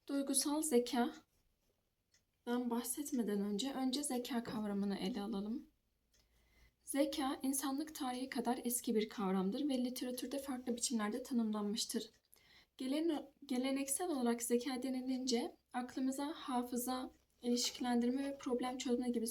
Duygusal zekadan bahsetmeden önce zeka kavramını ele alalım. Zeka, insanlık tarihi kadar eski bir kavramdır ve literatürde farklı biçimlerde tanımlanmıştır. Geleneksel olarak zeka denilince aklımıza hafıza, ilişkilendirme ve problem çözme gibi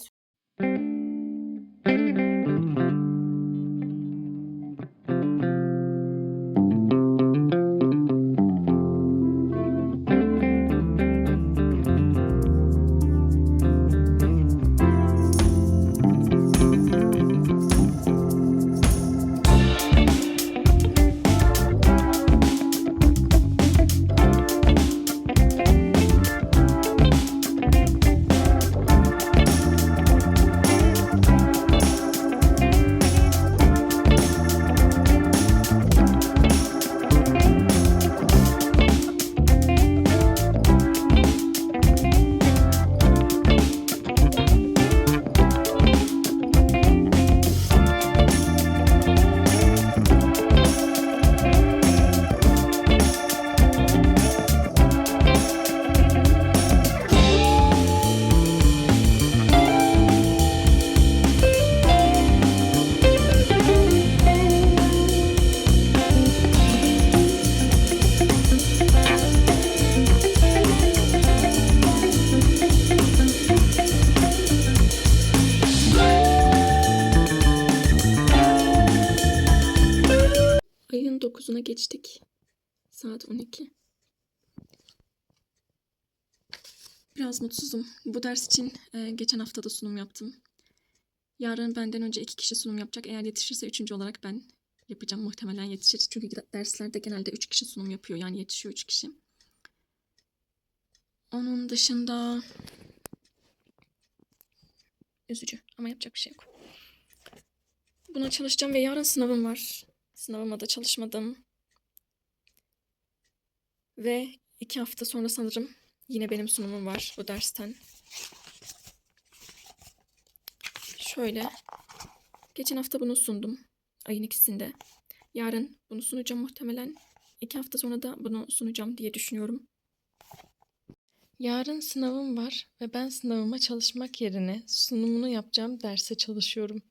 Ayın 9'una geçtik. Saat 12. Biraz mutsuzum. Bu ders için geçen hafta da sunum yaptım. Yarın benden önce 2 kişi sunum yapacak. Eğer yetişirse 3. olarak ben yapacağım. Muhtemelen yetişir. Çünkü derslerde genelde 3 kişi sunum yapıyor. Yani yetişiyor 3 kişi. Onun dışında üzücü ama yapacak bir şey yok. Buna çalışacağım ve yarın sınavım var. Sınavıma da çalışmadım. Ve 2 hafta sonra sanırım yine benim sunumum var bu dersten. Şöyle. Geçen hafta bunu sundum. Ayın 2'sinde. Yarın bunu sunacağım muhtemelen. 2 hafta sonra da bunu sunacağım diye düşünüyorum. Yarın sınavım var ve ben sınavıma çalışmak yerine sunumunu yapacağım derse çalışıyorum.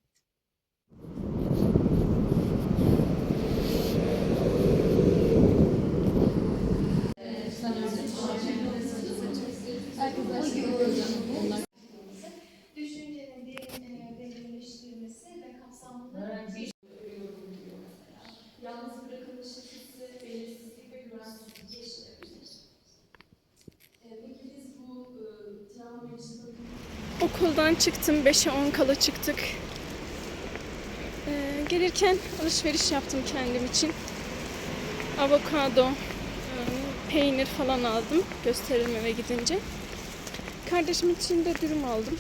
Düşüncenin derinleştirmesi ve kapsamlı 6'dan çıktım. 5'e 10 kala çıktık. Gelirken alışveriş yaptım kendim için. Avokado, peynir falan aldım. Gösteririm eve gidince. Kardeşim için de dürüm aldım.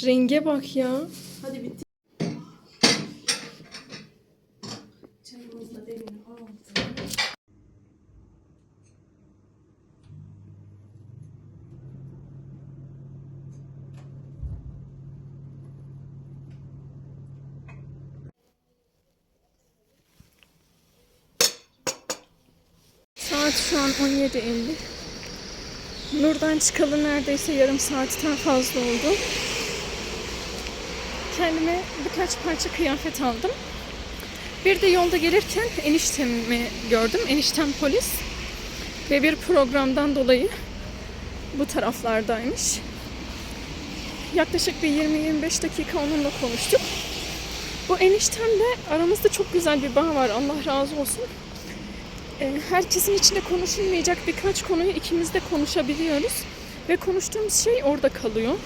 Renge bak ya. Hadi bitti. Çayımız da demini aldı. Saat şu an 17:50. Nur'dan çıkalı neredeyse yarım saatten fazla oldu. Kendime birkaç parça kıyafet aldım. Bir de yolda gelirken eniştemi gördüm. Eniştem polis. Ve bir programdan dolayı bu taraflardaymış. Yaklaşık bir 20-25 dakika onunla konuştuk. Bu eniştemle aramızda çok güzel bir bağ var. Allah razı olsun. Herkesin içinde konuşulmayacak birkaç konuyu ikimiz de konuşabiliyoruz. Ve konuştuğumuz şey orada kalıyor.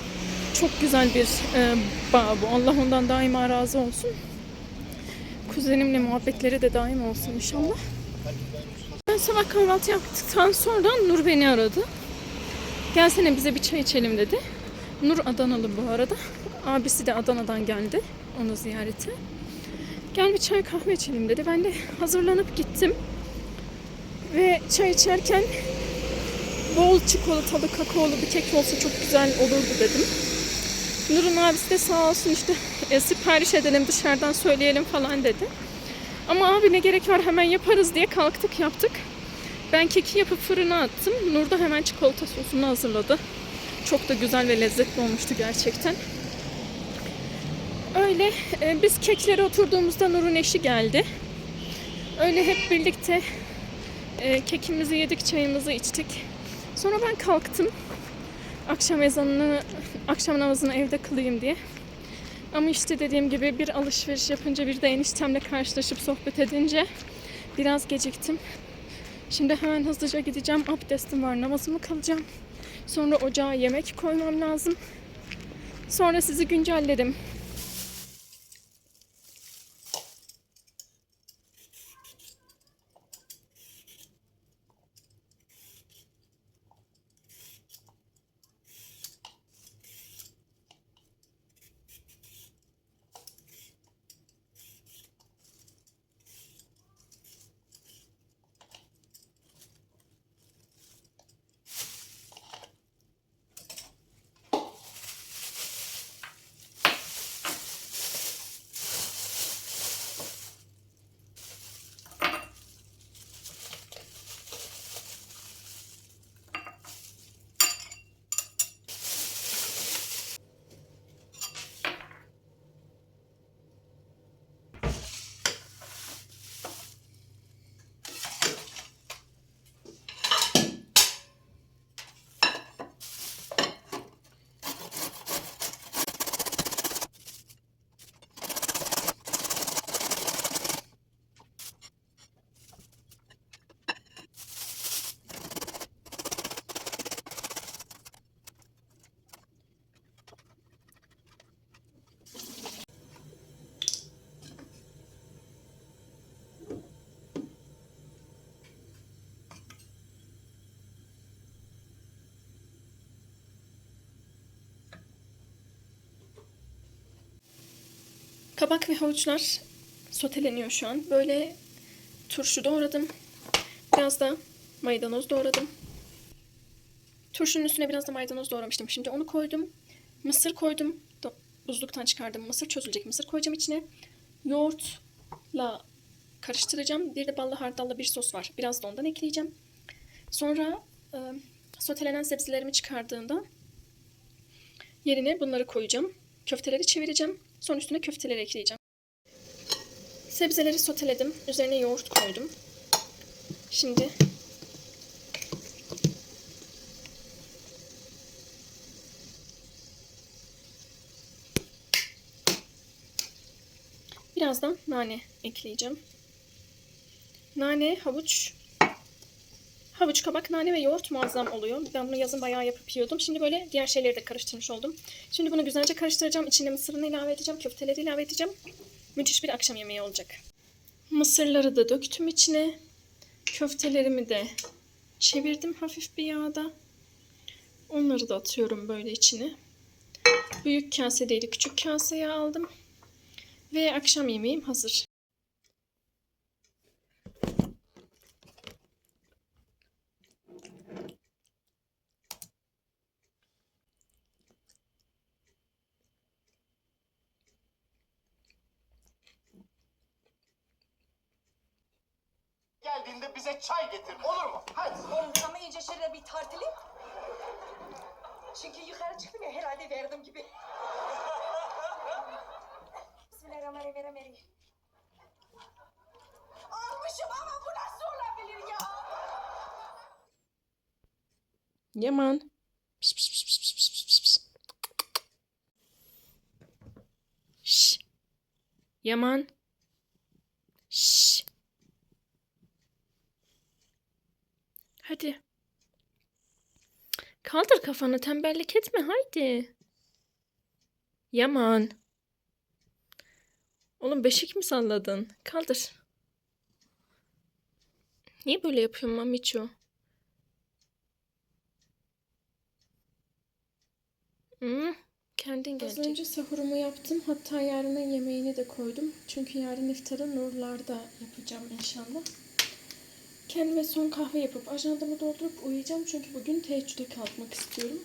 Çok güzel bir bağ bu. Allah ondan daima razı olsun. Kuzenimle muhabbetleri de daim olsun inşallah. Ben sabah kahvaltı yaptıktan sonra Nur beni aradı. Gelsene bize bir çay içelim dedi. Nur Adanalı bu arada. Abisi de Adana'dan geldi onu ziyarete. Gel bir çay kahve içelim dedi. Ben de hazırlanıp gittim. Ve çay içerken bol çikolatalı, kakaolu bir kek olsa çok güzel olurdu dedim. Nur'un abisi de sağ olsun işte sipariş edelim dışarıdan söyleyelim falan dedi. Ama abi ne gerek var hemen yaparız diye kalktık yaptık. Ben keki yapıp fırına attım. Nur da hemen çikolata sosunu hazırladı. Çok da güzel ve lezzetli olmuştu gerçekten. Öyle biz keklere oturduğumuzda Nur'un eşi geldi. Öyle hep birlikte Kekimizi yedik, çayımızı içtik. Sonra ben kalktım. Akşam namazını evde kılayım diye. Ama işte dediğim gibi bir alışveriş yapınca, bir de eniştemle karşılaşıp sohbet edince biraz geciktim. Şimdi hemen hızlıca gideceğim. Abdestim var, namazımı kılacağım. Sonra ocağa yemek koymam lazım. Sonra sizi güncellerim. Kabak ve havuçlar soteleniyor şu an. Böyle turşu doğradım. Biraz da maydanoz doğradım. Turşunun üstüne biraz da maydanoz doğramıştım. Şimdi onu koydum. Mısır koydum. Buzluktan çıkardım. Mısır çözülecek. Mısır koyacağım içine. Yoğurtla karıştıracağım. Bir de ballı hardallı bir sos var. Biraz da ondan ekleyeceğim. Sonra sotelenen sebzelerimi çıkardığımda yerine bunları koyacağım. Köfteleri çevireceğim. Sonra üstüne köfteleri ekleyeceğim. Sebzeleri soteledim. Üzerine yoğurt koydum. Şimdi birazdan nane ekleyeceğim. Nane, havuç, kabak, nane ve yoğurt muazzam oluyor. Ben bunu yazın bayağı yapıp yiyordum. Şimdi böyle diğer şeyleri de karıştırmış oldum. Şimdi bunu güzelce karıştıracağım. İçine mısırını ilave edeceğim. Köfteleri ilave edeceğim. Müthiş bir akşam yemeği olacak. Mısırları da döktüm içine. Köftelerimi de çevirdim hafif bir yağda. Onları da atıyorum böyle içine. Büyük kase değil, küçük kaseye aldım. Ve akşam yemeğim hazır. Geldiğinde bize çay getir, olur mu? Hadi. Ama iyice şöyle bir tartılayım. Çünkü yukarı çıktım ya herhalde verdim gibi. Bismillahirrahmanirrahim. Almışım ama bu nasıl olabilir ya? Yaman. Pis, pis, pis, pis, pis, pis, pis, pis. Şş. Yaman. Şş. Hadi. Kaldır kafanı, tembellik etme, haydi. Yaman. Oğlum beşik mi salladın? Kaldır. Niye böyle yapıyorsun Mamiço? Kendin gelecek. Az önce sahurumu yaptım. Hatta yarının yemeğini de koydum. Çünkü yarın iftarı Nurlar'da yapacağım inşallah. Kendime son kahve yapıp ajandamı doldurup uyuyacağım. Çünkü bugün teheccüde kalkmak istiyorum.